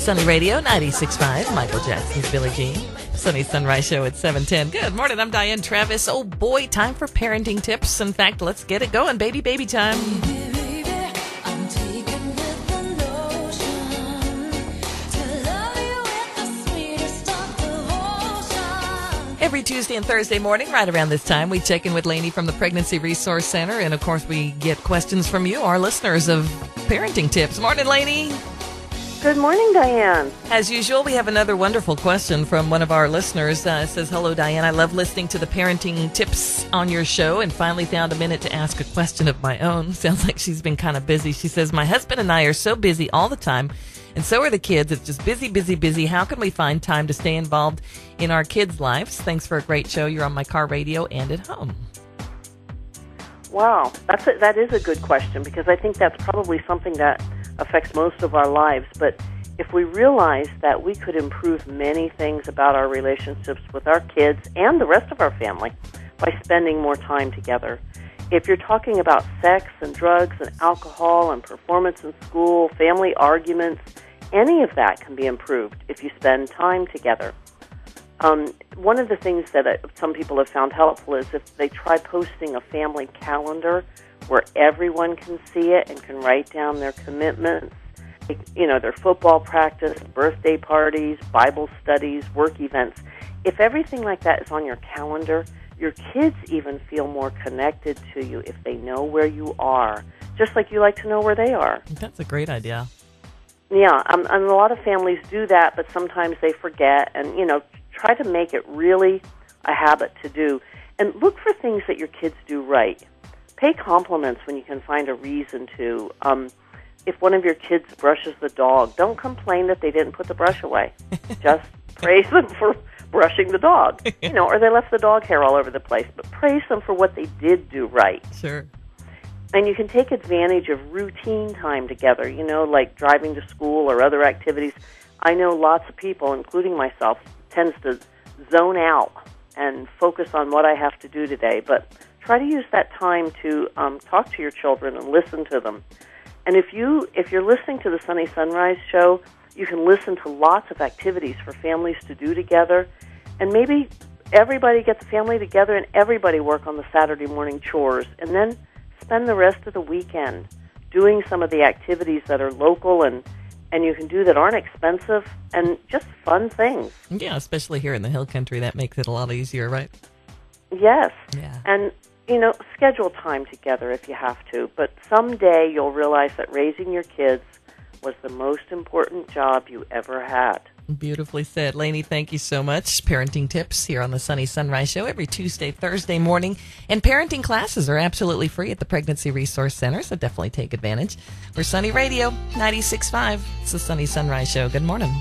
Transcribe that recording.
Sunny Radio 96.5, Michael Jackson's Billie Jean. Sunny Sunrise Show at 7:10. Good morning, I'm Diane Travis. Oh boy, time for parenting tips. In fact, let's get it going. Baby time. Every Tuesday and Thursday morning, right around this time, we check in with Lainey from the Pregnancy Resource Center. And, of course, we get questions from you, our listeners, of parenting tips. Morning, Lainey. Good morning, Diane. As usual, we have another wonderful question from one of our listeners. It says, hello, Diane. I love listening to the parenting tips on your show and finally found a minute to ask a question of my own. Sounds like she's been kind of busy. She says, my husband and I are so busy all the time, and so are the kids. It's just busy. How can we find time to stay involved in our kids' lives? Thanks for a great show. You're on my car radio and at home. Wow, that is a good question, because I think that's probably something that affects most of our lives. But if we realize that we could improve many things about our relationships with our kids and the rest of our family by spending more time together. If you're talking about sex and drugs and alcohol and performance in school, family arguments, any of that can be improved if you spend time together. One of the things that some people have found helpful is if they try posting a family calendar where everyone can see it and can write down their commitments, their football practice, birthday parties, Bible studies, work events. If everything like that is on your calendar, your kids even feel more connected to you if they know where you are, just like you like to know where they are. That's a great idea. Yeah, and a lot of families do that, but sometimes they forget, and, try to make it really a habit to do. And look for things that your kids do right. Pay compliments when you can find a reason to. If one of your kids brushes the dog, don't complain that they didn't put the brush away. Just praise them for brushing the dog, or they left the dog hair all over the place. But praise them for what they did do right. Sure. And you can take advantage of routine time together, like driving to school or other activities. I know lots of people, including myself, tends to zone out and focus on what I have to do today. But try to use that time to talk to your children and listen to them. And if you're listening to the Sunny Sunrise Show, you can listen to lots of activities for families to do together. And maybe everybody get the family together and everybody work on the Saturday morning chores. And then spend the rest of the weekend doing some of the activities that are local and you can do that aren't expensive and just fun things. Yeah, especially here in the Hill Country, that makes it a lot easier, right? Yes. Yeah. And, schedule time together if you have to. But someday you'll realize that raising your kids was the most important job you ever had. Beautifully said. Lainey, thank you so much. Parenting tips here on the Sunny Sunrise Show every Tuesday, Thursday morning. And parenting classes are absolutely free at the Pregnancy Resource Center, so definitely take advantage. For Sunny Radio 96.5, it's the Sunny Sunrise Show. Good morning.